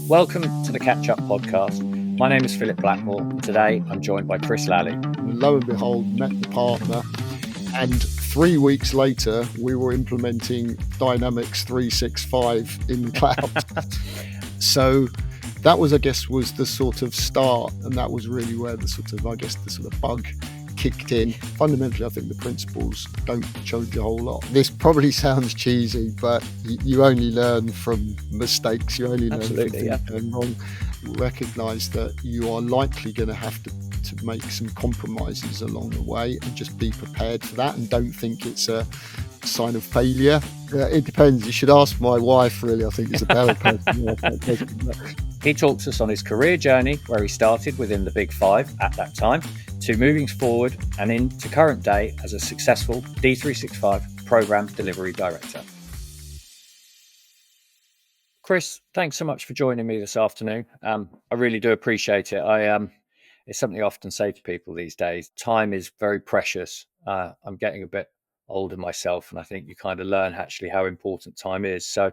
Welcome to the Catch Up podcast. My name is Phillip Blackmore, and today I'm joined by Chris Lalley. And lo and behold, met the partner, and 3 weeks later, we were implementing Dynamics 365 in the cloud. So that was, was the sort of start, and that was really where the sort of bug kicked in. Fundamentally, I think the principles don't change a whole lot. This probably sounds cheesy, but you only learn from mistakes. You only learn from things going wrong. Recognize that you are likely going to have to make some compromises along the way, and just be prepared for that, and don't think it's a sign of failure. It depends. You should ask my wife, really. I think it's a better person. He talks us on his career journey, where he started within the Big Five at that time, to moving forward and into current day as a successful D365 program delivery director. Chris, thanks so much for joining me this afternoon. I really do appreciate it. It's something I often say to people these days. Time is very precious. I'm getting a bit older myself, and I think you kind of learn actually how important time is. So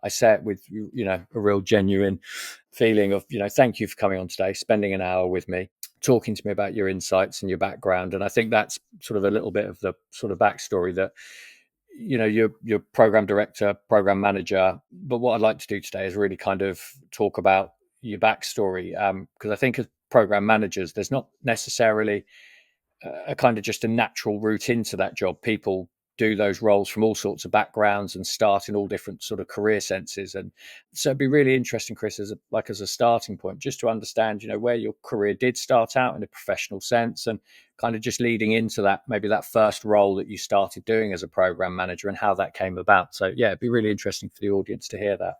I say it with, a real genuine feeling of, thank you for coming on today, spending an hour with me, talking to me about your insights and your background. And I think that's sort of a little bit of the sort of backstory that, you're program director, program manager. But what I'd like to do today is really kind of talk about your backstory, because I think as program managers, there's not necessarily a kind of just a natural route into that job. People do those roles from all sorts of backgrounds and start in all different sort of career senses. And so it'd be really interesting, Chris, as a starting point, just to understand, where your career did start out in a professional sense, and kind of just leading into that, maybe that first role that you started doing as a program manager and how that came about. So yeah, it'd be really interesting for the audience to hear that.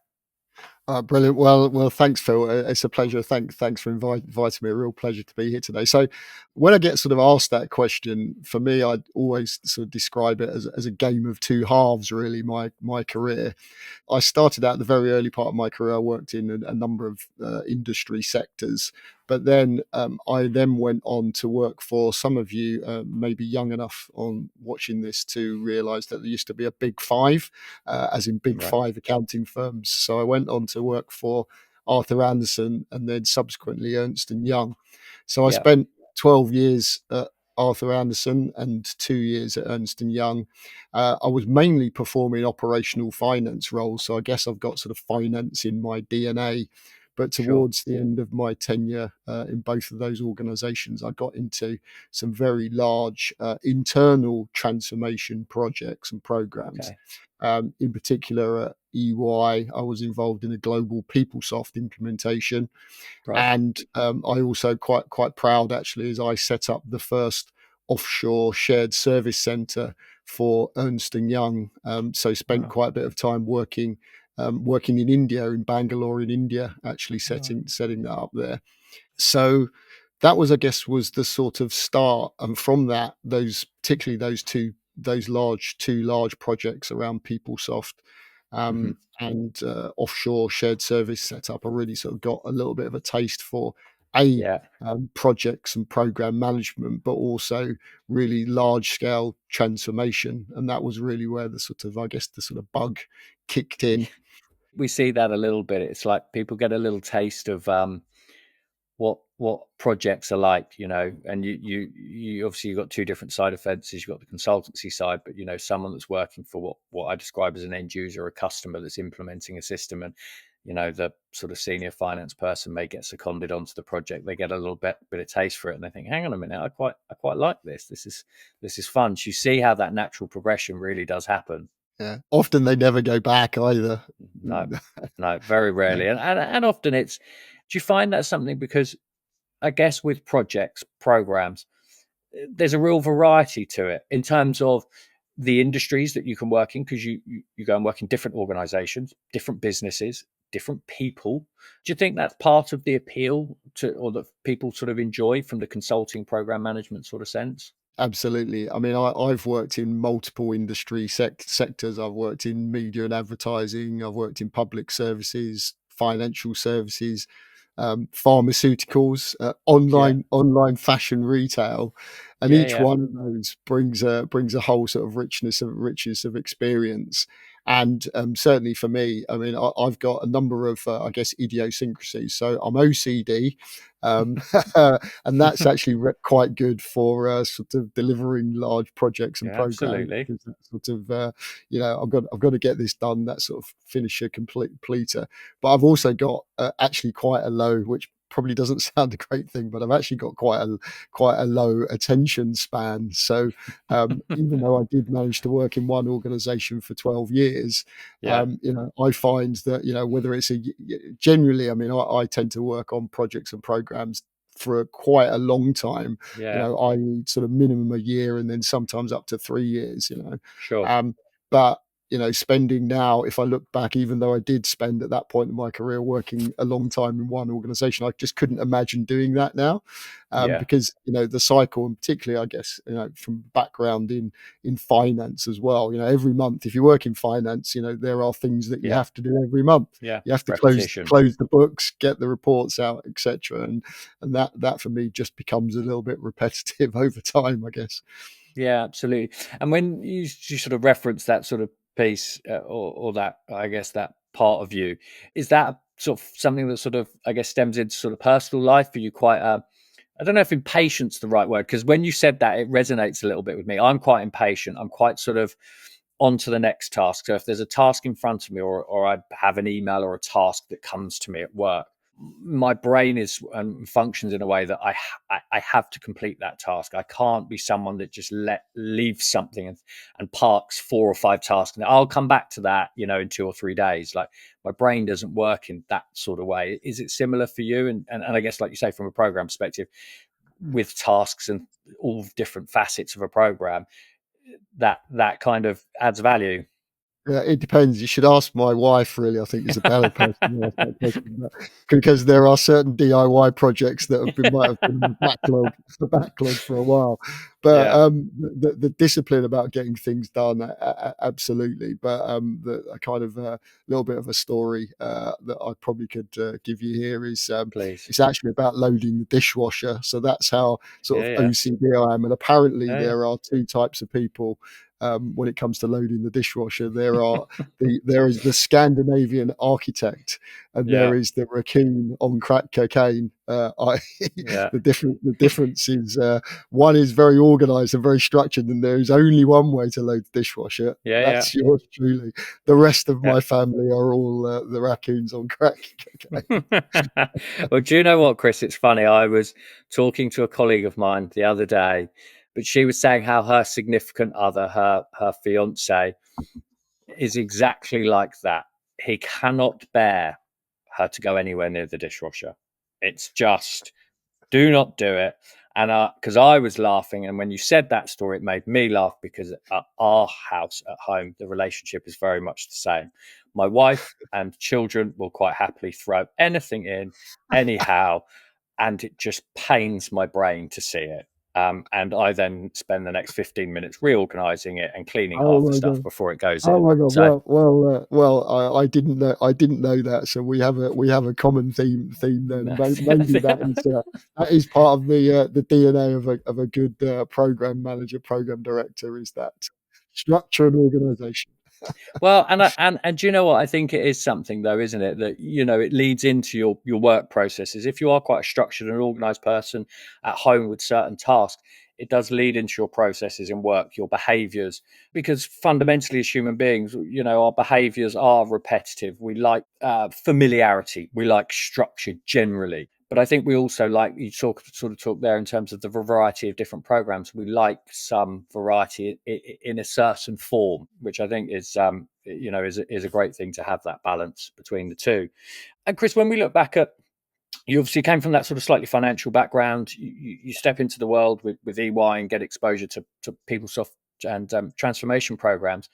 Brilliant. Well, thanks, Phil. It's a pleasure. Thanks for inviting me. A real pleasure to be here today. So when I get sort of asked that question, for me, I'd always sort of describe it as a game of two halves, really, my career. I started out the very early part of my career. I worked in a number of industry sectors, but then I then went on to work for, some of you maybe young enough on watching this to realise that there used to be a Big Five, as in Big Five accounting firms. So I went on to work for Arthur Andersen and then subsequently Ernst & Young. So I spent 12 years at Arthur Andersen and 2 years at Ernst & Young. I was mainly performing operational finance roles, so I guess I've got sort of finance in my DNA. But towards the end of my tenure in both of those organisations, I got into some very large internal transformation projects and programs. In particular, at EY, I was involved in a global PeopleSoft implementation. And I also quite proud, actually, as I set up the first offshore shared service centre for Ernst & Young. So spent quite a bit of time working in India, in Bangalore in India, actually setting that up there. So that was, was the sort of start. And from that, particularly those two large projects around PeopleSoft and offshore shared service setup, I really sort of got a little bit of a taste for projects and program management, but also really large scale transformation. And that was really where the sort of bug kicked in. We see that a little bit. It's like people get a little taste of what projects are like, and you obviously, you've got two different side of fences. You've got the consultancy side, but someone that's working for what I describe as an end user, a customer that's implementing a system, and the sort of senior finance person may get seconded onto the project. They get a little bit of taste for it, and they think, hang on a minute, I quite like this. This is fun. So you see how that natural progression really does happen. Yeah. Often they never go back either. No, very rarely. And often do you find that something, because I guess with projects, programs, there's a real variety to it in terms of the industries that you can work in, because you go and work in different organizations, different businesses, different people. Do you think that's part of the appeal or that people sort of enjoy from the consulting program management sort of sense? Absolutely. I mean, I've worked in multiple industry sectors. I've worked in media and advertising. I've worked in public services, financial services, pharmaceuticals, online fashion retail, and each one of those brings a whole sort of richness of experience. And certainly for me, I mean, I've got a number of, I guess, idiosyncrasies. So I'm OCD, um, and that's actually quite good for sort of delivering large projects and Yeah, programs, absolutely. because that's sort of, I've got to get this done. That sort of finisher, completer. But I've also got actually quite a low, which probably doesn't sound a great thing, but I've actually got quite a low attention span. So even though I did manage to work in one organization for 12 years, Yeah, I find that, whether it's generally, I mean, I tend to work on projects and programs for quite a long time, yeah, I sort of minimum a year and then sometimes up to 3 years, sure. um, but spending now, if I look back, even though I did spend at that point in my career working a long time in one organization, I just couldn't imagine doing that now, Yeah, because the cycle, and particularly, I guess, from background in finance as well. Every month, if you work in finance, there are things that you yeah, have to do every month. yeah. You have to Repetition. close the books, get the reports out, etc. And that for me just becomes a little bit repetitive over time, I guess. Yeah, absolutely. And when you sort of reference that sort of piece, or that, I guess, that part of you, is that sort of something that sort of, I guess, stems into sort of personal life? Are you quite I don't know if impatient's the right word, because when you said that, it resonates a little bit with me. I'm quite impatient. I'm quite sort of on to the next task. So if there's a task in front of me, or I have an email or a task that comes to me at work, my brain is functions in a way that I have to complete that task. I can't be someone that just leaves something and parks 4 or 5 tasks and I'll come back to that, in 2 or 3 days. Like, my brain doesn't work in that sort of way. Is it similar for you? And I guess, like you say, from a program perspective, with tasks and all different facets of a program, that kind of adds value. It depends. You should ask my wife, really. I think is a better person to ask that question, because there are certain DIY projects that might have been in the backlog for a while. But Yeah, the discipline about getting things done, absolutely. But a kind of little bit of a story that I probably could give you here is, please. it's actually about loading the dishwasher. So that's how sort Yeah, of yeah, OCD I am. And apparently yeah, there are two types of people when it comes to loading the dishwasher. There is the Scandinavian architect, and yeah, there is the raccoon on crack cocaine. yeah, The difference is, one is very organised and very structured, and there is only one way to load the dishwasher. yeah, yeah, That's yours truly. The rest of yeah. my family are all the raccoons on crack cocaine. Well, do you know what, Chris? It's funny. I was talking to a colleague of mine the other day, but she was saying how her significant other, her fiance, is exactly like that. He cannot bear her to go anywhere near the dishwasher. It's just, do not do it. And because I was laughing, and when you said that story, it made me laugh, because at our house at home, the relationship is very much the same. My wife and children will quite happily throw anything in, anyhow, and it just pains my brain to see it. And I then spend the next 15 minutes reorganizing it and cleaning Oh half the my stuff god! before it goes Oh in. my god! So, I didn't know. I didn't know that. So we have a common theme then. Maybe that is part of the DNA of a good program manager, program director, is that structure and organization. well, and do you know what? I think it is something, though, isn't it? That, it leads into your work processes. If you are quite a structured and organized person at home with certain tasks, it does lead into your processes in work, your behaviors, because fundamentally, as human beings, our behaviors are repetitive. We like familiarity. We like structure generally. But I think we also like, you talk there in terms of the variety of different programs. We like some variety in a certain form, which I think is a great thing, to have that balance between the two. And Chris, when we look back at, you obviously came from that sort of slightly financial background. You step into the world with EY and get exposure to PeopleSoft and transformation programs.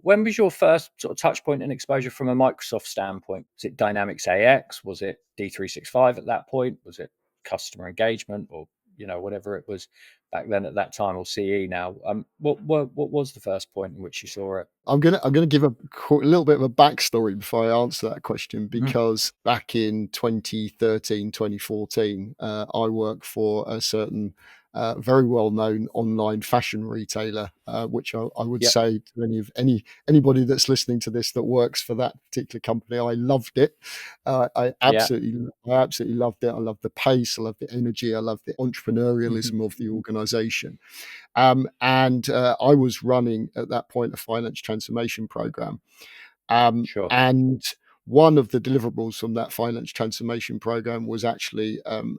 When was your first sort of touch point and exposure from a Microsoft standpoint? Was it Dynamics AX? Was it D365 at that point? Was it customer engagement, or whatever it was back then at that time, or CE now? What was the first point in which you saw it? I'm gonna give a little bit of a backstory before I answer that question, Mhm. because back in 2013, 2014, I worked for a certain very well known online fashion retailer, which I would Yep. say to anybody that's listening to this that works for that particular company, I loved it. Yeah. I absolutely loved it. I loved the pace, I loved the energy, I loved the entrepreneurialism of the organization. And I was running at that point a finance transformation program. Sure. And one of the deliverables from that finance transformation program was actually an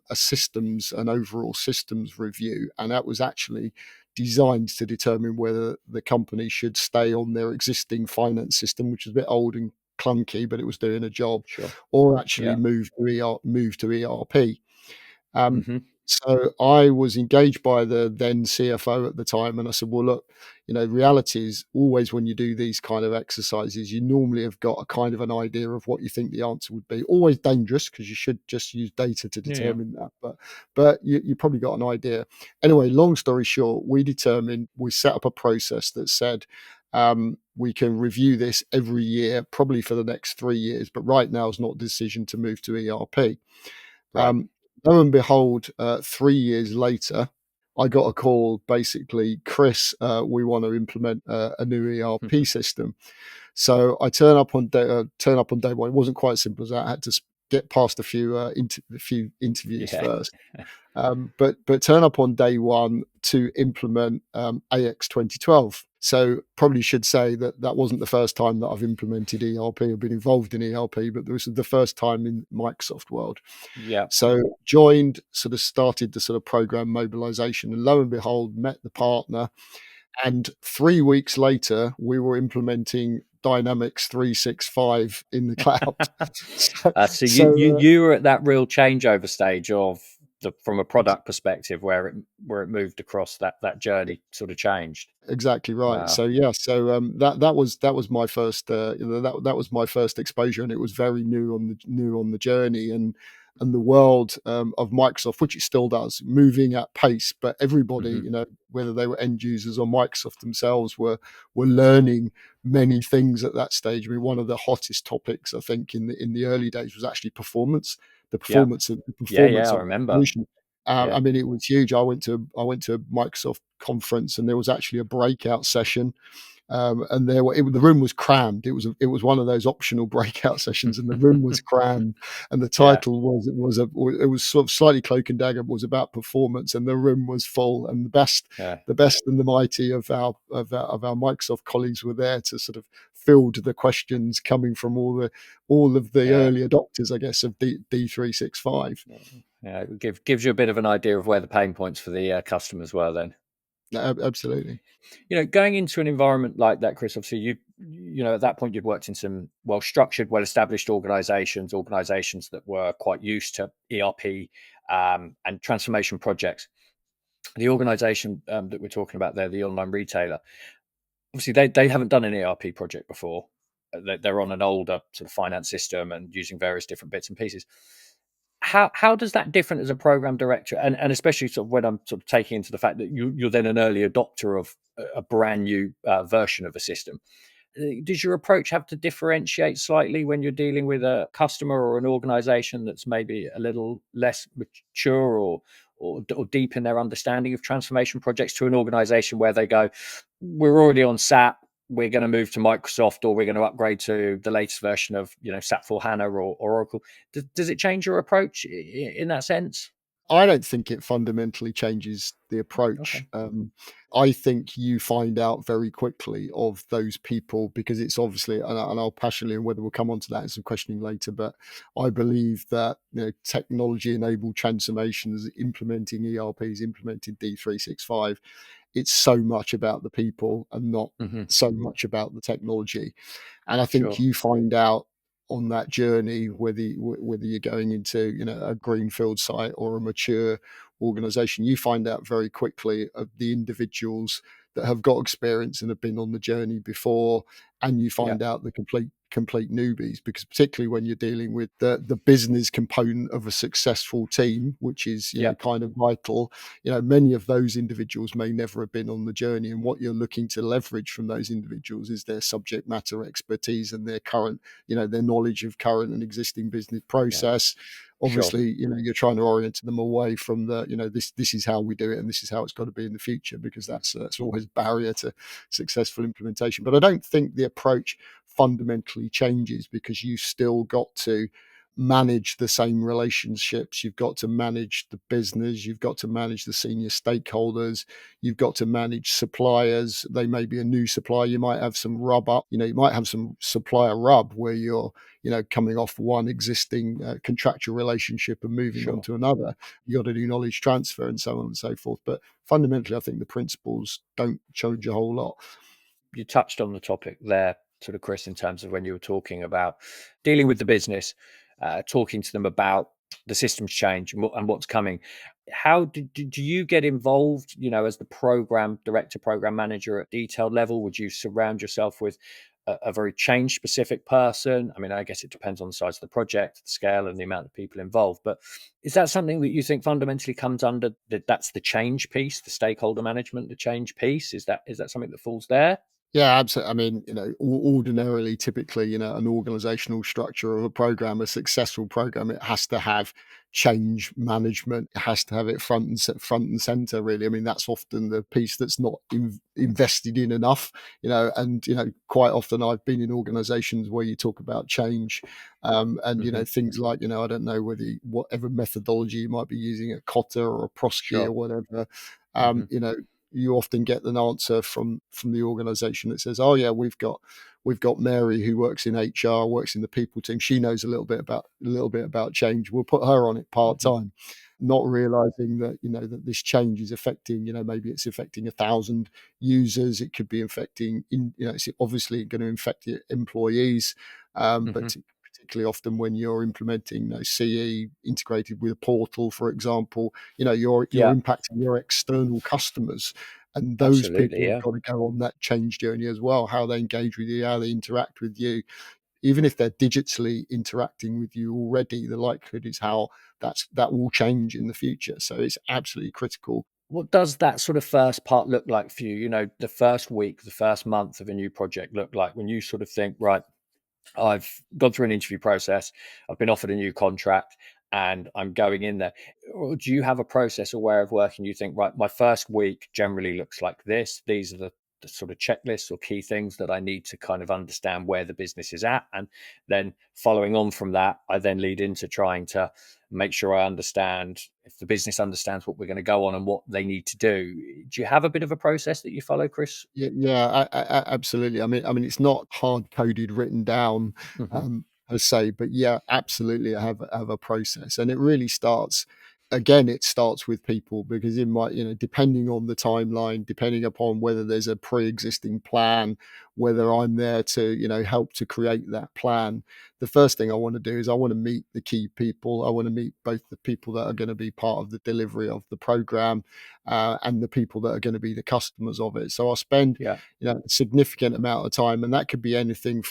overall systems review. And that was actually designed to determine whether the company should stay on their existing finance system, which is a bit old and clunky, but it was doing a job, Sure. or actually Yeah. move to ERP. Um, Hmm. so I was engaged by the then CFO at the time, and I said, "Well, look, reality is always when you do these kind of exercises, you normally have got a kind of an idea of what you think the answer would be. Always dangerous because you should just use data to Yeah. Yeah. determine that, but you probably got an idea. Anyway, long story short, we set up a process that said." We can review this every year, probably for the next 3 years, but right now is not a decision to move to ERP. Right. Lo and behold, 3 years later, I got a call. Basically, Chris, we want to implement a new ERP system. So I turn up on day one. It wasn't quite as simple as that. I had to get past a few interviews Yeah. first. But turn up on day one to implement AX 2012. So probably should say that that wasn't the first time that I've implemented ERP or been involved in ERP, but this was the first time in Microsoft world. Yeah. So joined, sort of started the sort of program mobilization, and lo and behold, met the partner. And 3 weeks later, we were implementing Dynamics 365 in the cloud. so, So so you were at that real changeover stage of from a product perspective where it moved across that journey sort of changed. exactly right. Wow. So yeah, that was my first that was my first exposure, and it was very new on the journey, and the world of Microsoft, which it still does, moving at pace. But everybody, Hmm. whether they were end users or Microsoft themselves, were learning many things at that stage. I mean, one of the hottest topics I think in the early days was actually performance, Yeah. the Yeah. Yeah. performance I of the remember. solution. Yeah. I mean, it was huge. I went to a Microsoft conference, and there was actually a breakout session, and the room was crammed. It was one of those optional breakout sessions, and the room was crammed. And the Yeah. title it was sort of slightly cloak and dagger, but was about performance, and the room was full. And Yeah. the best and the mighty of our Microsoft colleagues were there to sort of field the questions coming from all of the Yeah. early adopters, I guess, of D365. Yeah. It gives you a bit of an idea of where the pain points for the customers were then. Absolutely. Going into an environment like that, Chris, obviously at that point you'd worked in some well structured, well established organizations that were quite used to ERP and transformation projects. The organization that we're talking about there, the online retailer, obviously they haven't done an ERP project before. They're on an older sort of finance system and using various different bits and pieces. How does that differ as a program director, and especially sort of when I'm sort of taking into the fact that you're then an early adopter of a brand new version of a system? Does your approach have to differentiate slightly when you're dealing with a customer or an organization that's maybe a little less mature or deep in their understanding of transformation projects to an organization where they go, we're already on SAP, we're going to move to Microsoft, or we're going to upgrade to the latest version of SAP for HANA or Oracle? Does it change your approach in that sense? I don't think it fundamentally changes the Okay. approach. I think you find out very quickly of those people because it's obviously, and I'll passionately, and whether we'll come on to that in some questioning later, but I believe that technology enabled transformations, implementing ERPs, implementing D365, it's so much about the people and not Hmm. so much about the technology. And I think Sure. you find out on that journey whether you're going into a greenfield site or a mature organization, you find out very quickly of the individuals that have got experience and have been on the journey before, and you Yeah. find out the complete newbies, because particularly when you're dealing with the business component of a successful team, which is Yeah. kind of vital, many of those individuals may never have been on the journey, and what you're looking to leverage from those individuals is their subject matter expertise and their current, their knowledge of current and existing business Yeah. process, Sure. obviously, you're trying to orient them away from the, this is how we do it and this is how it's got to be in the future, because that's always a barrier to successful implementation. But I don't think the approach fundamentally changes, because you still got to manage the same relationships. You've got to manage the business. You've got to manage the senior stakeholders. You've got to manage suppliers. They may be a new supplier. You might have some rub up. You might have some supplier rub where you're, coming off one existing contractual relationship and moving on Sure. to another. You got to do knowledge transfer and so on and so forth. But fundamentally, I think the principles don't change a whole lot. You touched on the topic there, sort of, Chris, in terms of when you were talking about dealing with the business, talking to them about the systems change and what's coming. How do you get involved, as the program director, program manager at detailed level? Would you surround yourself with a very change specific person? I mean, I guess it depends on the size of the project, the scale, and the amount of people involved. But is that something that you think fundamentally comes under that's the change piece, the stakeholder management, the change piece? Is that something that falls there? Yeah, absolutely. I mean, ordinarily, typically, an organizational structure of a program, a successful program, it has to have change management. It has to have it front and center. Really, I mean, that's often the piece that's not invested in enough. And quite often I've been in organizations where you talk about change, and Hmm. things like, I don't know whatever methodology you might be using, a Kotter or a Prosky or Sure. whatever. Hmm. um, you know you often get an answer from the organization that says, "Oh yeah, we've got Mary who works in HR, works in the people team. She knows a little bit about change. We'll put her on it part Hmm. time," not realizing that that this change is affecting, maybe it's affecting 1,000 users. It could be affecting it's obviously going to affect your employees, Hmm. but particularly often when you're implementing CE integrated with a portal, for example, you're Yeah, impacting your external customers, and those absolutely. people have Yeah. got to go on that change journey as well. How they engage with you, how they interact with you, even if they're digitally interacting with you already, the likelihood is how that will change in the future. So it's absolutely critical. What does that sort of first part look like for you? The first week, the first month of a new project look like when you sort of think, right, I've gone through an interview process, I've been offered a new contract, and I'm going in there. Or do you have a process or way of working? You think, right, my first week generally looks like this. These are the sort of checklists or key things that I need to kind of understand where the business is at. And then following on from that, I then lead into trying to make sure I understand if the business understands what we're going to go on and what they need to do. Do you have a bit of a process that you follow, Chris? Yeah, yeah, absolutely. I mean, it's not hard coded, written down, Hmm. per se, but yeah, absolutely. I have a process, and it really starts. Again, it starts with people, because in my, depending on the timeline, depending upon whether there's a pre-existing plan, whether I'm there to, help to create that plan. The first thing I want to do is I want to meet the key people. I want to meet both the people that are going to be part of the delivery of the program, and the people that are going to be the customers of it. So I spend, Yeah. a significant amount of time, and that could be anything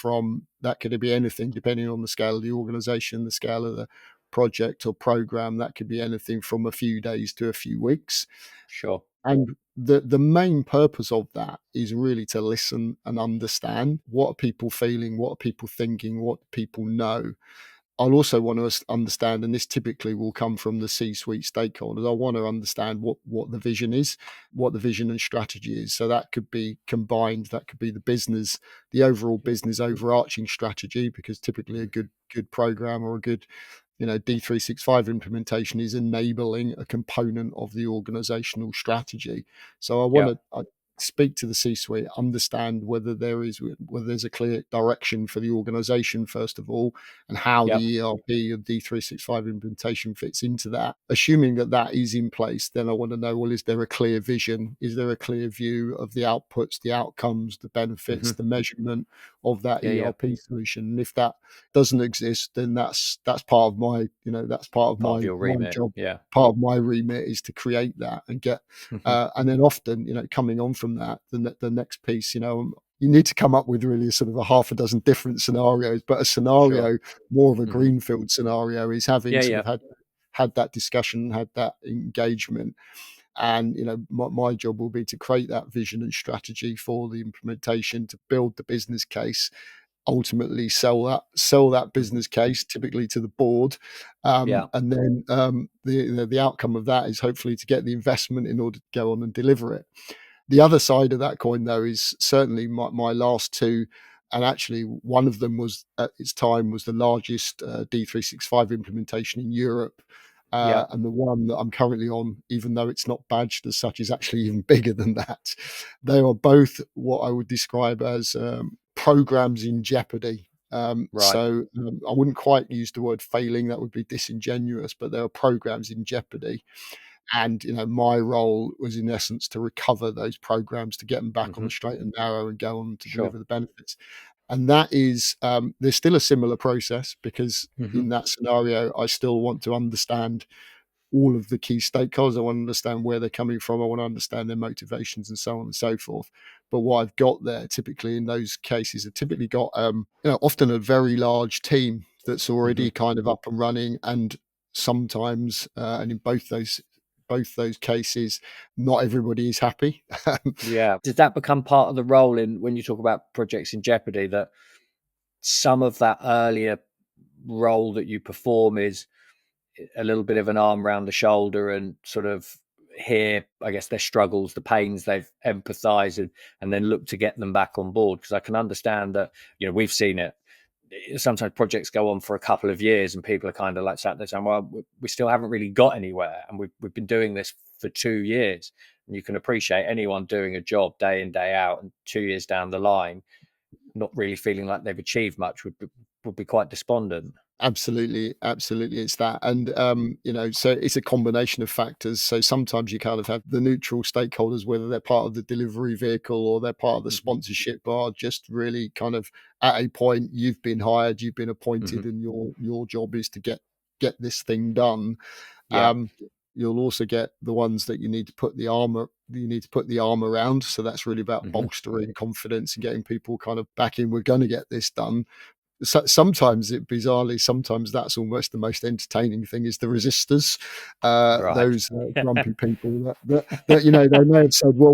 depending on the scale of the organization, the scale of the project or program. That could be anything from a few days to a few weeks. Sure. And the main purpose of that is really to listen and understand what are people feeling, what are people thinking, what people know. I'll also want to understand, and this typically will come from the C-suite stakeholders. I want to understand what the vision is, what the vision and strategy is. So that could be combined. That could be the overall business overarching strategy, because typically a good program or a good D365 implementation is enabling a component of the organizational strategy. So I want Yeah. to speak to the C-suite, understand whether there's a clear direction for the organization first of all, and how the Yeah. ERP or D365 implementation fits into that. Assuming that that is in place, then I want to know, well, is there a clear vision? Is there a clear view of the outputs, the outcomes, the benefits, Hmm. the measurement of that Yeah. Yeah. ERP solution? And if that doesn't exist, then that's part of my, that's part of Part of my your my remit. job. Yeah. Part of my remit is to create that and get, Hmm. and then often, coming on from that, the next piece, you need to come up with really sort of a half a dozen different scenarios, but a Sure. scenario, more of a Hmm. greenfield scenario, is having Yeah. sort Yeah. of had that discussion, had that engagement. And my job will be to create that vision and strategy for the implementation, to build the business case, ultimately sell that Mhm. business case, typically to the board, Yeah. and then the outcome of that is hopefully to get the investment in order to go on and deliver it. The other side of that coin, though, is certainly my last two, and actually one of them was at its time was the largest D365 implementation in Europe. Yeah. And the one that I'm currently on, even though it's not badged as such, is actually even bigger than that. They are both what I would describe as programs in jeopardy. Right. I wouldn't quite use the word failing; that would be disingenuous. But there are programs in jeopardy, and my role was in essence to recover those programs, to get them back on Hmm. the straight and narrow and go on to Sure. deliver the benefits. And that is there's still a similar process, because Hmm. in that scenario I still want to understand all of the key stakeholders. I want to understand where they're coming from. I want to understand their motivations and so on and so forth. But what I've got there typically in those cases, I've typically got often a very large team that's Hmm. already kind of up and running, and sometimes and in both those cases, not everybody is happy. Yeah. Did that become part of the role in when you talk about projects in jeopardy, that some of that earlier role that you perform is a little bit of an arm around the shoulder and sort of hear, I guess, their struggles, the pains, they've empathise, and then look to get them back on board? Because I can understand that, we've seen it. Sometimes projects go on for a couple of years and people are kind of like sat there saying, well, we still haven't really got anywhere. And we've been doing this for 2 years. And you can appreciate anyone doing a job day in, day out, and 2 years down the line, not really feeling like they've achieved much would be quite despondent. Absolutely, absolutely, it's that. And so it's a combination of factors. So sometimes you kind of have the neutral stakeholders, whether they're part of the delivery vehicle or they're part of the Hmm. sponsorship, are just really kind of at a point, you've been hired, you've been Hmm. appointed, and your job is to get this thing done. Yeah. um you'll also get the ones that you need to put the arm around. So that's really about Hmm. bolstering confidence and getting people kind of back in. We're going to get this done. Sometimes sometimes that's almost the most entertaining thing, is the resistors, Right. those grumpy people that they may have said, well,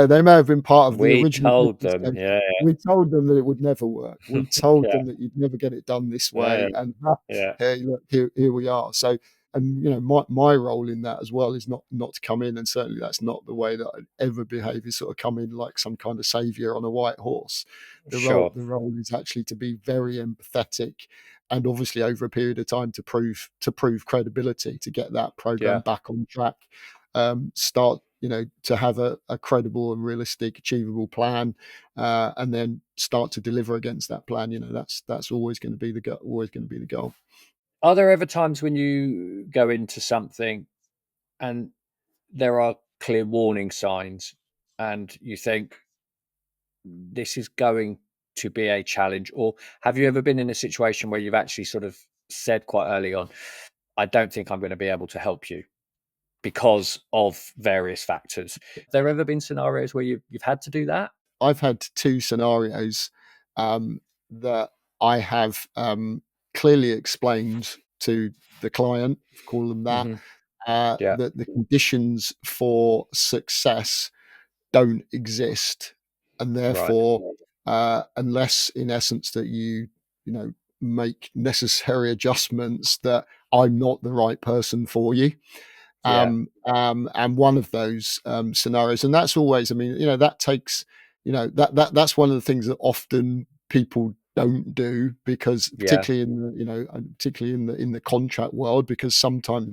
they may have been part of the We original told business them. case. Yeah. We told them that it would never work. We told Yeah. them that you'd never get it done this Yeah. way, and Yeah. hey, look, here we are. So, and my role in that as well is not to come in, and certainly that's not the way that I'd ever behave, is sort of come in like some kind of savior on a white horse. the role Sure. the role is actually to be very empathetic, and obviously over a period of time to prove credibility, to get that program Yeah. back on track. Start to have a credible and realistic, achievable plan, and then start to deliver against that plan. That's always going to be the goal. Are there ever times when you go into something and there are clear warning signs and you think this is going to be a challenge? Or have you ever been in a situation where you've actually sort of said quite early on, I don't think I'm going to be able to help you because of various factors? Have there ever been scenarios where you've had to do that? I've had two scenarios that I have clearly explained to the client, call them that, Hmm. Yeah. that the conditions for success don't exist, and Right. therefore, unless in essence that you make necessary adjustments, that I'm not the right person for you. Yeah. And one of those scenarios, and that's always, I mean, that takes, that's one of the things that often people don't do, because Yeah. particularly particularly in the contract world, because sometimes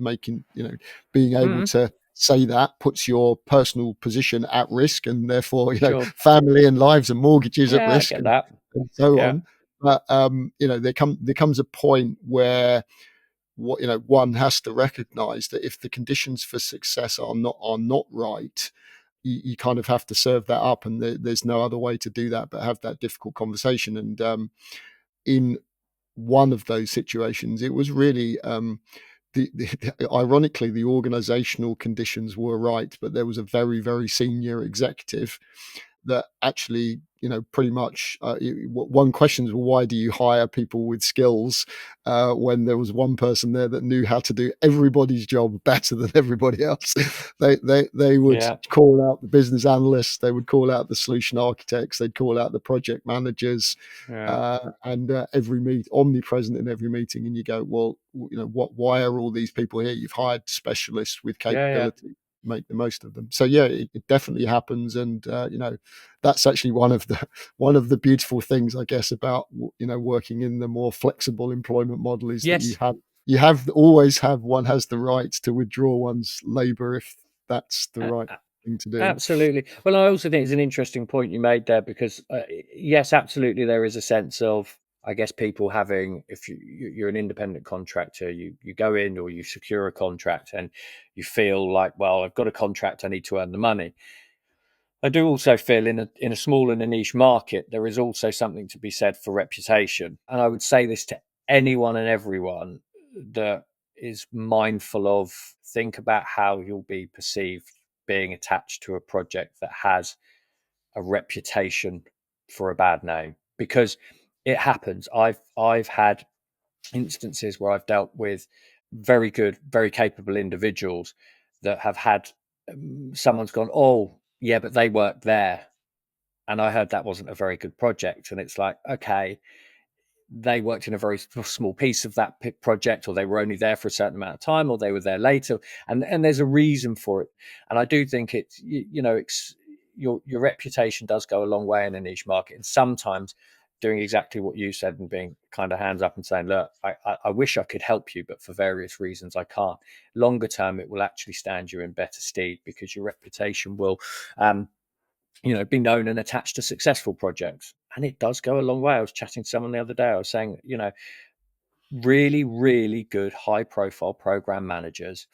being able Hmm. to say that puts your personal position at risk, and therefore Sure. family and lives and mortgages at Yeah, I risk, get and, that. so Yeah. on. But there comes a point where one has to recognize that if the conditions for success are not right, you kind of have to serve that up, and there's no other way to do that but have that difficult conversation. And in one of those situations, it was really ironically, the organizational conditions were right, but there was a very, very senior executive that actually, pretty much one question is, well, why do you hire people with skills when there was one person there that knew how to do everybody's job better than everybody else? They would Yeah. call out the business analysts, they would call out the solution architects, they'd call out the project managers, Yeah. and every omnipresent in every meeting. And you go, well, why are all these people here? You've hired specialists with Yeah. Yeah. capability, make the most of them. So yeah, it definitely happens. And that's actually one of the beautiful things, I guess, about working in the more flexible employment model, is that Yes. one has the right to withdraw one's labor if that's the A- right a- thing to do. Absolutely. Well, I also think it's an interesting point you made there, because yes, absolutely, there is a sense of, I guess, people having, if you're an independent contractor, you go in or you secure a contract and you feel like, well, I've got a contract, I need to earn the money. I do also feel in a small and a niche market, there is also something to be said for reputation. And I would say this to anyone and everyone that is mindful of, think about how you'll be perceived being attached to a project that has a reputation for a bad name, because it happens. I've had instances where I've dealt with very good, very capable individuals that have had, someone's gone, oh, yeah, but they worked there. And I heard that wasn't a very good project. And it's like, okay, they worked in a very small piece of that project, or they were only there for a certain amount of time, or they were there later, and there's a reason for it. And I do think it's, it's, your reputation does go a long way in a niche market, and sometimes doing exactly what you said and being kind of hands up and saying, look, I wish I could help you, but for various reasons I can't. Longer term, it will actually stand you in better stead, because your reputation will, um, be known and attached to successful projects. And it does go a long way. I was chatting to someone the other day. I was saying, really, really good high profile program managers,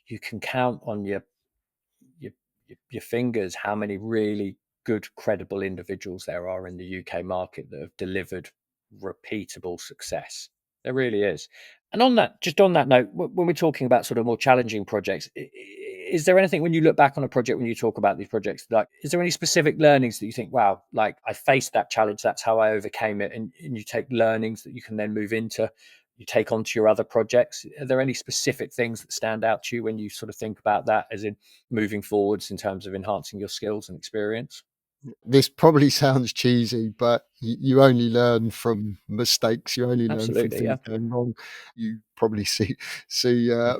you can count on your, your fingers how many really good, credible individuals there are in the UK market that have delivered repeatable success. There really is. And on that, just on that note, when we're talking about sort of more challenging projects, is there anything, when you look back on a project, when you talk about these projects, like, is there any specific learnings that you think, wow, like, I faced that challenge, that's how I overcame it, and you take learnings that you can then move into, you take onto your other projects? Are there any specific things that stand out to you when you sort of think about that, as in moving forwards in terms of enhancing your skills and experience? This probably sounds cheesy, but you only learn from mistakes. You only learn from Absolutely, things yeah. going wrong. You probably see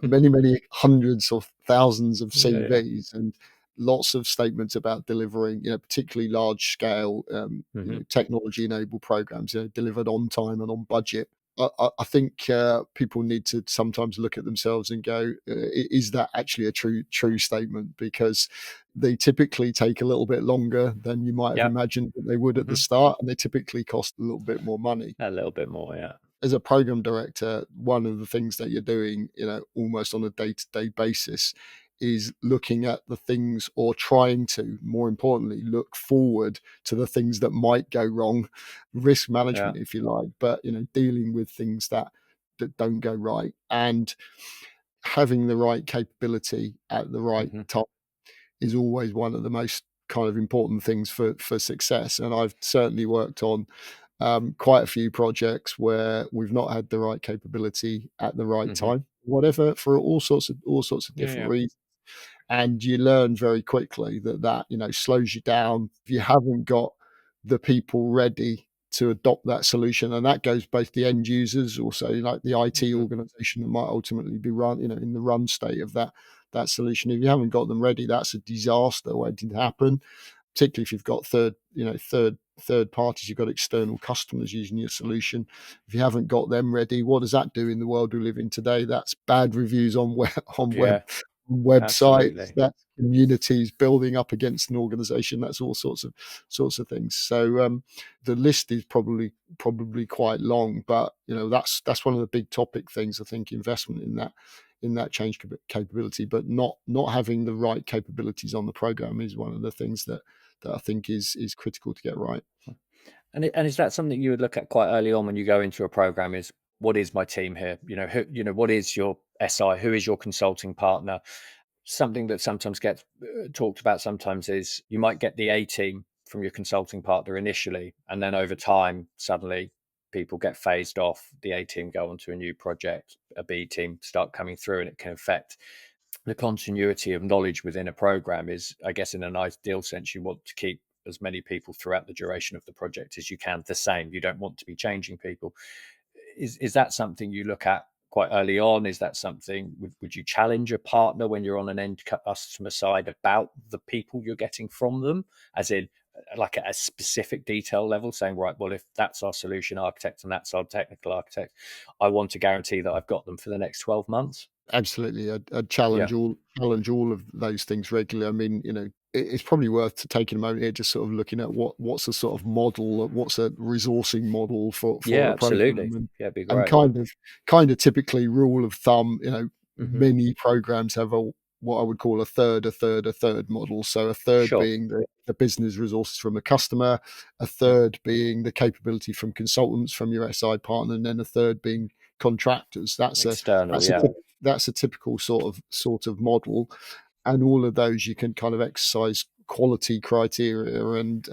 many hundreds or thousands of Yeah, yeah. CVs and lots of statements about delivering, particularly large scale, Hmm. technology enabled programs, delivered on time and on budget. I think people need to sometimes look at themselves and go, "Is that actually a true statement?" Because they typically take a little bit longer than you might have Yeah. imagined that they would at the Hmm. start, and they typically cost a little bit more money. A little bit more, yeah. As a program director, one of the things that you're doing, almost on a day-to-day basis, is looking at the things, or trying to, more importantly, look forward to the things that might go wrong, risk Yeah. management, if you like, but dealing with things that don't go right, and having the right capability at the right Hmm. time is always one of the most kind of important things for success. And I've certainly worked on quite a few projects where we've not had the right capability at the right Hmm. time, whatever, for all sorts of Yeah, different yeah. reasons. And you learn very quickly that slows you down if you haven't got the people ready to adopt that solution. And that goes both the end users, also like the IT Hmm. organization that might ultimately be run, in the run state of that solution. If you haven't got them ready, that's a disaster waiting to happen, particularly if you've got third parties, you've got external customers using your solution. If you haven't got them ready, what does that do in the world we live in today? That's bad reviews on Yeah, websites, absolutely. that's communities building up against an organization, that's all sorts of things. So the list is probably quite long, but that's one of the big topic things. I think investment in that change capability, but not having the right capabilities on the program is one of the things that I think is critical to get right. And is that something you would look at quite early on when you go into a program? Is, what is my team here? What is your SI? Who is your consulting partner? Something that sometimes gets talked about sometimes is, you might get the A team from your consulting partner initially, and then over time, suddenly people get phased off. The A team go onto a new project, a B team start coming through, and it can affect the continuity of knowledge within a program. Is, I guess, in an ideal sense, you want to keep as many people throughout the duration of the project as you can the same. You don't want to be changing people. Is that something you look at quite early on? Is that something, would you challenge a partner when you're on an end customer side about the people you're getting from them, as in like at a specific detail level, saying, right, well, if that's our solution architect and that's our technical architect, I want to guarantee that I've got them for the next 12 months? Absolutely, I'd Yeah. challenge all of those things regularly. I mean, it's probably worth taking a moment here, just sort of looking at what's a sort of model, what's a resourcing model for Yeah, a program, absolutely. Yeah, it'd be and great. kind of typically rule of thumb. Hmm. Many programs have what I would call a third model. So a third Sure. being the business resources from a customer, a Yeah. third being the capability from consultants from your SI partner, and then a third being contractors. External. That's a Yeah. that's a typical sort of model, and all of those you can kind of exercise quality criteria and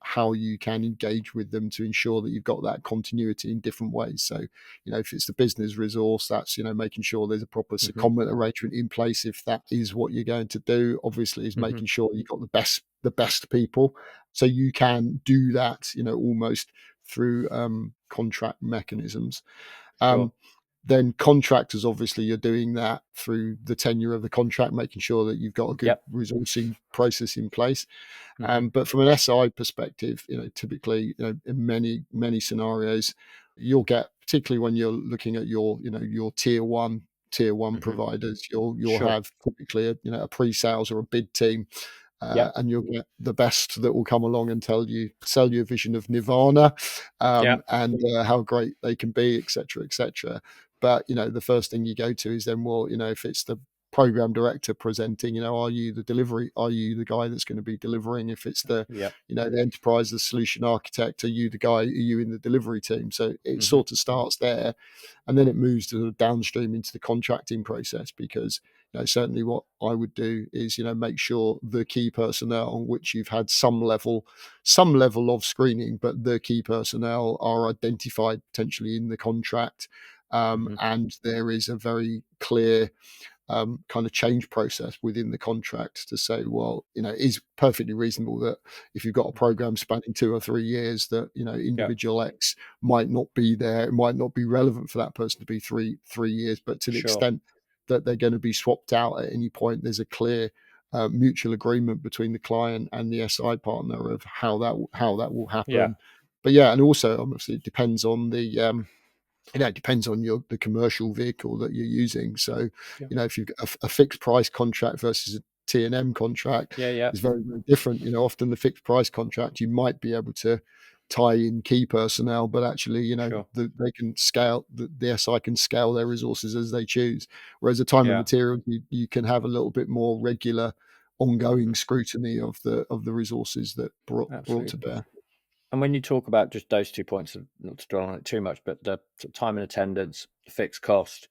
how you can engage with them to ensure that you've got that continuity in different ways. So if it's the business resource, that's making sure there's a proper Hmm. secondment arrangement in place if that is what you're going to do. Obviously is Hmm. making sure you've got the best people, so you can do that almost through contract mechanisms. Sure. um, then contractors, obviously, you're doing that through the tenure of the contract, making sure that you've got a good Yep. resourcing process in place. Hmm. But from an SI perspective, typically, in many scenarios, you'll get, particularly when you're looking at your tier one Hmm. providers, you'll Sure. have typically a pre-sales or a bid team, Yep. and you'll get the best that will come along and sell you a vision of nirvana, Yep. and how great they can be, etc., etc. But the first thing you go to is then, well, if it's the program director presenting, are you the delivery? Are you the guy that's going to be delivering? If it's Yep. the enterprise, the solution architect, are you the guy? Are you in the delivery team? So it Hmm. sort of starts there, and then it moves to the downstream into the contracting process, because certainly what I would do is make sure the key personnel on which you've had some level of screening, but the key personnel are identified potentially in the contract, Hmm. and there is a very clear kind of change process within the contract to say, well, it is perfectly reasonable that if you've got a Hmm. program spanning 2 or 3 years, that Yep. individual X might not be there, it might not be relevant for that person to be three years, but to the Sure. extent that they're going to be swapped out at any point, there's a clear mutual agreement between the client and the SI partner of how that will Yeah. happen. But yeah, and also obviously it depends on it depends on the commercial vehicle that you're using. So, Yeah. if you've got a fixed price contract versus a T&M contract, Yeah. Yeah. is very, very different. Often the fixed price contract, you might be able to tie in key personnel, but actually, Sure. they can scale, the SI can scale their resources as they choose. Whereas a time and Yeah. material, you can have a little bit more regular, Hmm. ongoing scrutiny of the resources that brought to Absolutely. bear. And when you talk about just those 2 points, not to dwell on it too much, but the sort of time and attendance, the fixed cost,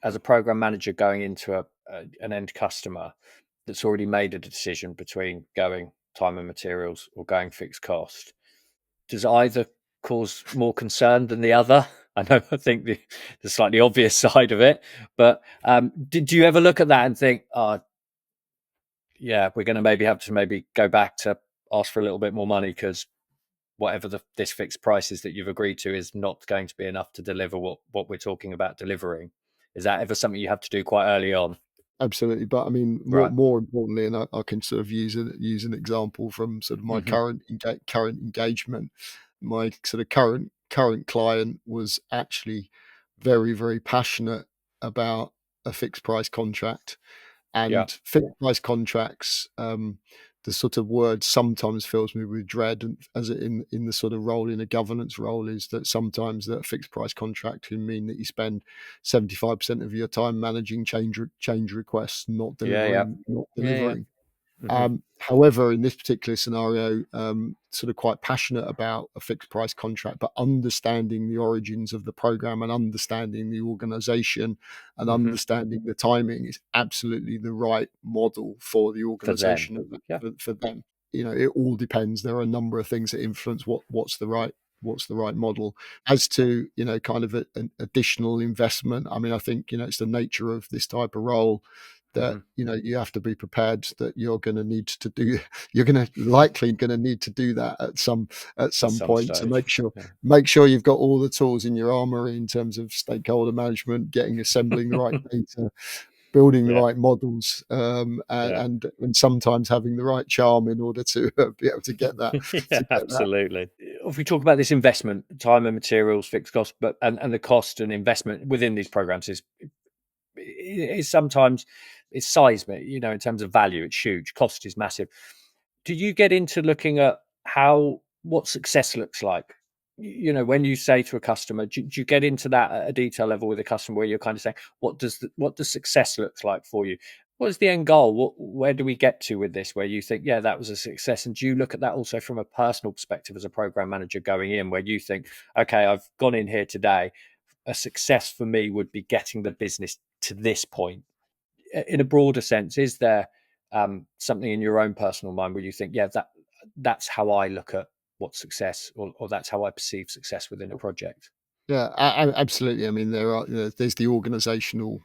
as a program manager going into an end customer that's already made a decision between going time and materials or going fixed cost, does either cause more concern than the other? I know, I think the slightly obvious side of it, but did you ever look at that and think, oh, yeah, we're going to maybe have to maybe go back to ask for a little bit more money because whatever this fixed price is that you've agreed to is not going to be enough to deliver what we're talking about delivering? Is that ever something you have to do quite early on? Absolutely, but I mean, more Right. more importantly, and I can sort of use an example from sort of my Hmm. current engagement. My sort of current client was actually very, very passionate about a fixed price contract, Yeah. and fixed price contracts, the sort of word sometimes fills me with dread, and as in the sort of role, in a governance role, is that sometimes that fixed price contract can mean that you spend 75% of your time managing change requests, not Yeah. Yeah. delivering not Yeah. Yeah. delivering. Hmm. However, in this particular scenario, sort of quite passionate about a fixed price contract, but understanding the origins of the program and understanding the organization and Hmm. understanding the timing is absolutely the right model for the For them. organization Yeah. for them. it all depends. There are a number of things that influence what's the right model. As to kind of an additional investment, I mean, I think it's the nature of this type of role that Hmm. you have to be prepared that you're going to need to do you're going to likely going to need to do that at At some some point. So stage. Yeah. make sure you've got all the tools in your armory in terms of stakeholder management, assembling the right data, building the Yeah. right models, Yeah. and sometimes having the right charm in order to be able to get that. Yeah, absolutely. If we talk about this investment, time and materials, fixed cost, but and the cost and investment within these programs is sometimes it's seismic, in terms of value, it's huge. Cost is massive. Do you get into looking at what success looks like? When you say to a customer, do you get into that at a detail level with a customer where you're kind of saying, what does success looks like for you? What is the end goal? Where do we get to with this? Where you think, yeah, that was a success, and do you look at that also from a personal perspective as a program manager going in, where you think, okay, I've gone in here today. A success for me would be getting the business to this point. In a broader sense, is there something in your own personal mind where you think, yeah, that's how I look at what success, or that's how I perceive success within a project? Yeah, absolutely. I mean, there's the organizational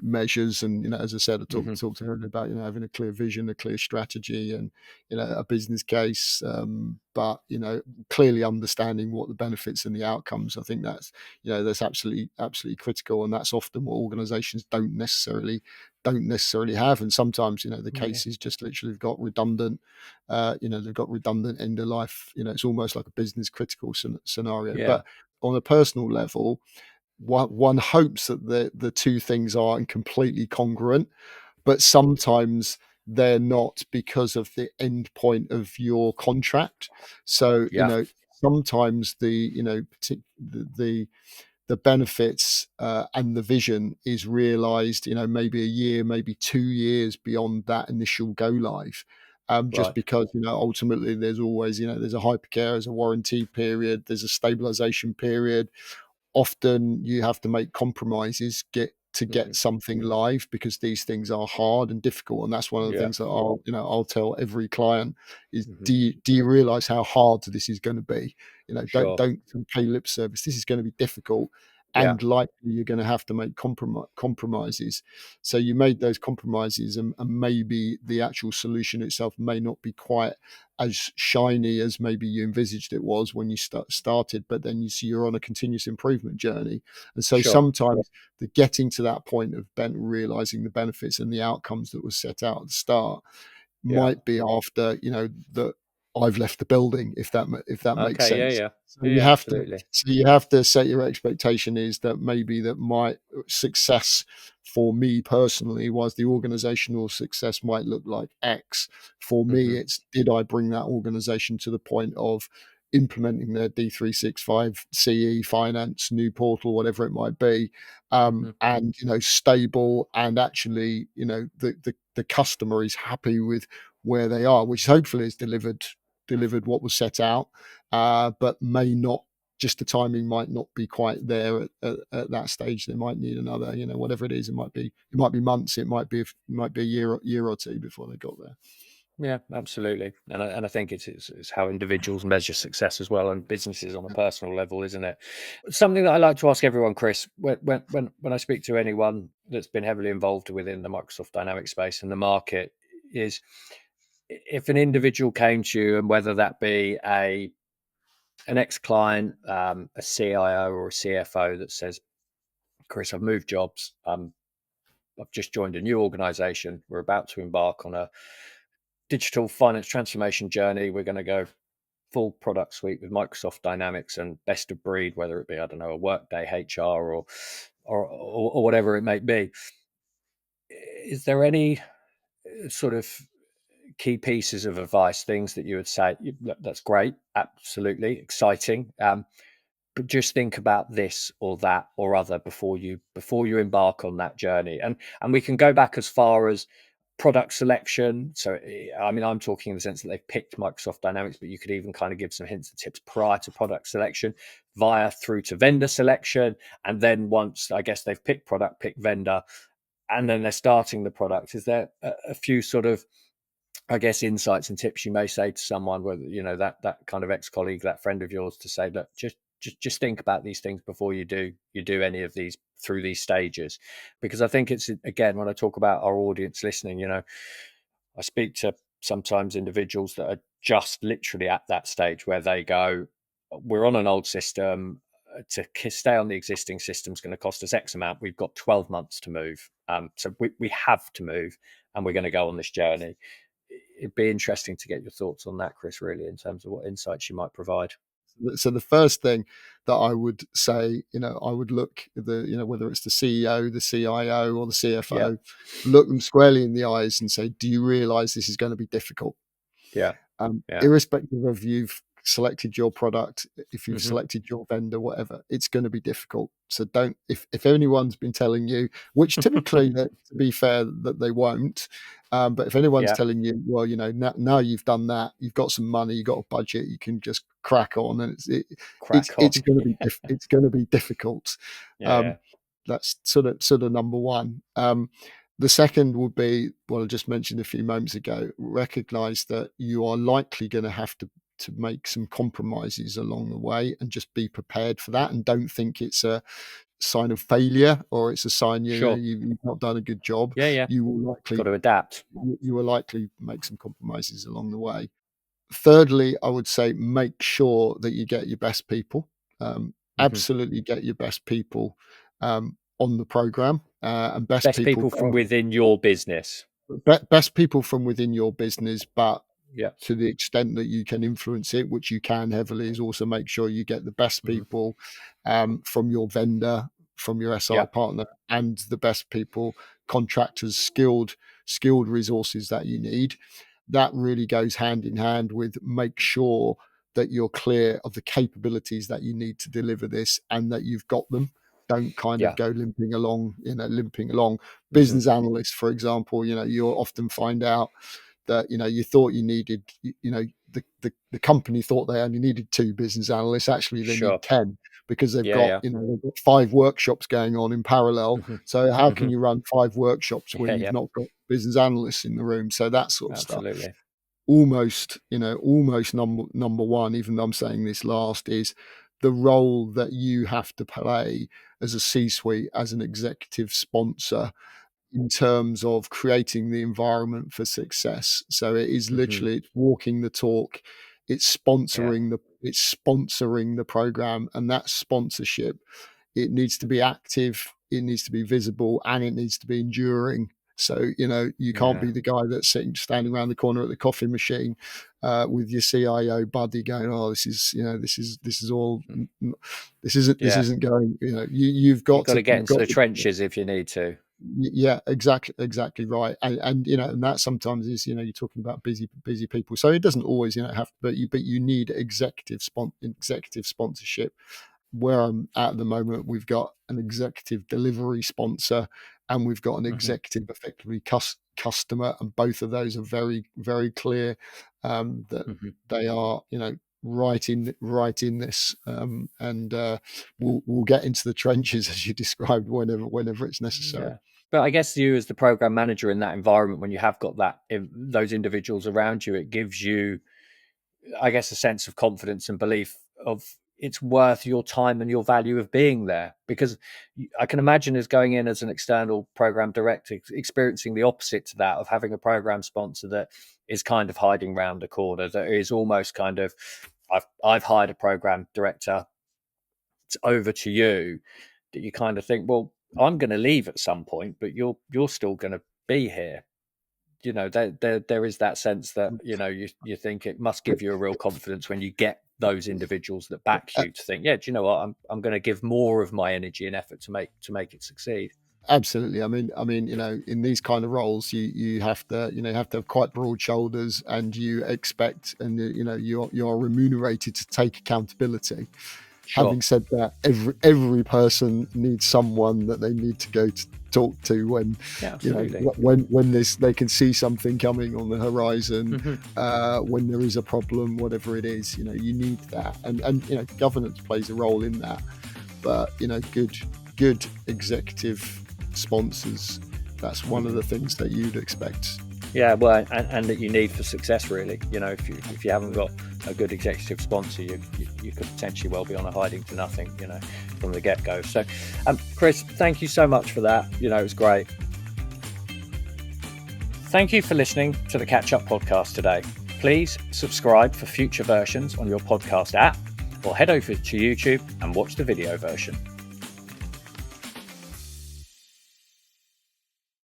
measures, and as I said, I Hmm. talked earlier about having a clear vision, a clear strategy, and a business case. But clearly understanding what the benefits and the outcomes. I think that's absolutely critical, and that's often what organizations don't necessarily have. And sometimes the Yeah, cases just literally have got redundant they've got redundant end of life. It's almost like a business critical scenario. yeah, But on a personal level, one hopes that the two things are completely congruent, but sometimes they're not because of the end point of your contract. So yeah, sometimes the benefits and the vision is realized, maybe a year, maybe 2 years beyond that initial go live. Just right, because ultimately there's always there's a hypercare, there's a warranty period, there's a stabilization period. Often you have to make compromises get hmm, something live, because these things are hard and difficult. And that's one of the yeah, things that I'll tell every client is, hmm, do you realize how hard this is going to be? Don't sure, pay lip service. This is going to be difficult, yeah, and likely you're going to have to make compromises. So you made those compromises, and maybe the actual solution itself may not be quite as shiny as maybe you envisaged it was when you started, but then you see you're on a continuous improvement journey. And so sure, sometimes the getting to that point of realizing the benefits and the outcomes that was set out at the start yeah, might be after that I've left the building, if that makes okay, yeah, sense. yeah, So yeah, you yeah, have to absolutely, set your expectation is that maybe that my success for me personally was the organizational success might look like X. For me, hmm, it's, did I bring that organization to the point of implementing their D365 CE, finance, new portal, whatever it might be, hmm, and stable, and actually the customer is happy with where they are, which hopefully has delivered what was set out, but may not. Just the timing might not be quite there at that stage. They might need another, whatever it is. It might be months. It might be a year or two before they got there. yeah, absolutely, and I think it's how individuals measure success as well, and businesses on a personal level, isn't it? Something that I like to ask everyone, Chris, when I speak to anyone that's been heavily involved within the Microsoft Dynamics space and the market, is if an individual came to you, and whether that be an ex-client, a CIO or a CFO, that says, Chris, I've moved jobs, I've just joined a new organization, we're about to embark on a digital finance transformation journey, we're going to go full product suite with Microsoft Dynamics and best of breed, whether it be, I don't know, a Workday HR or whatever it may be. Is there any sort of key pieces of advice, things that you would say, that's great, absolutely exciting, but just think about this or that or other before you embark on that journey? And we can go back as far as product selection. So I mean, I'm talking in the sense that they've picked Microsoft Dynamics, but you could even kind of give some hints and tips prior to product selection, via through to vendor selection, and then once I guess they've picked product, picked vendor, and then they're starting the product. Is there a few sort of I guess, insights and tips you may say to someone, whether that kind of ex-colleague, that friend of yours, to say, look, just think about these things before you do any of these through these stages. Because I think it's, again, when I talk about our audience listening, I speak to sometimes individuals that are just literally at that stage where they go, we're on an old system. To stay on the existing system is going to cost us X amount. We've got 12 months to move. So we have to move, and we're going to go on this journey. It'd be interesting to get your thoughts on that, Chris, really, in terms of what insights you might provide. So the first thing that I would say, I would look at whether it's the CEO, the CIO, or the CFO, look them squarely in the eyes and say, do you realize this is going to be difficult? Yeah. Irrespective of you've selected your product, if you've selected your vendor, whatever, it's going to be difficult. So don't, if anyone's been telling you, which typically, to be fair, that they won't, but if anyone's telling you, well, now you've done that, you've got some money, you've got a budget, you can just crack on, and it's going to be it's going to be difficult. That's sort of number one. The second would be what I just mentioned a few moments ago. Recognize that you are likely going to have to make some compromises along the way, and just be prepared for that, and don't think it's a sign of failure or it's a sign you've not done a good job. You will likely got to adapt. You will likely make some compromises along the way. Thirdly, I would say make sure that you get your best people. Absolutely get your best people on the program, and best people from within your business. Best people from within your business, but to the extent that you can influence it, which you can heavily, is also make sure you get the best people from your vendor, from your SI partner, and the best people, contractors, skilled resources that you need. That really goes hand in hand with make sure that you're clear of the capabilities that you need to deliver this, and that you've got them. Don't kind of go limping along. Business analysts, for example, you'll often find out that you thought you needed, the company thought they only needed 2 business analysts. Actually, they need 10, because they've got they've got 5 workshops going on in parallel. So how can you run 5 workshops when you've not got business analysts in the room? So that sort of stuff. Almost number one, even though I'm saying this last, is the role that you have to play as a C-suite, as an executive sponsor, in terms of creating the environment for success. So it is literally it's walking the talk. It's sponsoring the program, and that sponsorship, it needs to be active, it needs to be visible, and it needs to be enduring. So you can't be the guy that's standing around the corner at the coffee machine with your CIO buddy going, "Oh, this isn't going." You've got to get into the trenches if you need to. Yeah, exactly right. And and that sometimes is, you're talking about busy people. So it doesn't always have to, but you need executive sponsorship. Where I'm at the moment, we've got an executive delivery sponsor, and we've got an executive effectively customer, and both of those are very, very clear that they are right in this, and we'll get into the trenches, as you described, whenever it's necessary. But I guess you, as the program manager in that environment, when you have got those individuals around you, it gives you, I guess, a sense of confidence and belief of it's worth your time and your value of being there. Because I can imagine, as going in as an external program director, experiencing the opposite to that, of having a program sponsor that is kind of hiding round a corner, that is almost kind of, I've hired a program director, it's over to you, that you kind of think, well, I'm going to leave at some point, but you're still going to be here. There is that sense that you think it must give you a real confidence when you get those individuals that back you, to think, do you know what, I'm going to give more of my energy and effort to make it succeed. Absolutely. I mean, in these kind of roles, you have to have quite broad shoulders, and you expect, and you are remunerated to take accountability. Sure. Having said that, every person needs someone that they need to go to talk to when when they can see something coming on the horizon, when there is a problem, whatever it is. You need that, and governance plays a role in that. But good executive sponsors, that's one of the things that you'd expect Yeah, well, and that you need for success, really. You know, if you haven't got a good executive sponsor, you could potentially well be on a hiding to nothing, you know, from the get-go. So, Chris, thank you so much for that. You know, it was great. Thank you for listening to the Catch Up podcast today. Please subscribe for future versions on your podcast app, or head over to YouTube and watch the video version.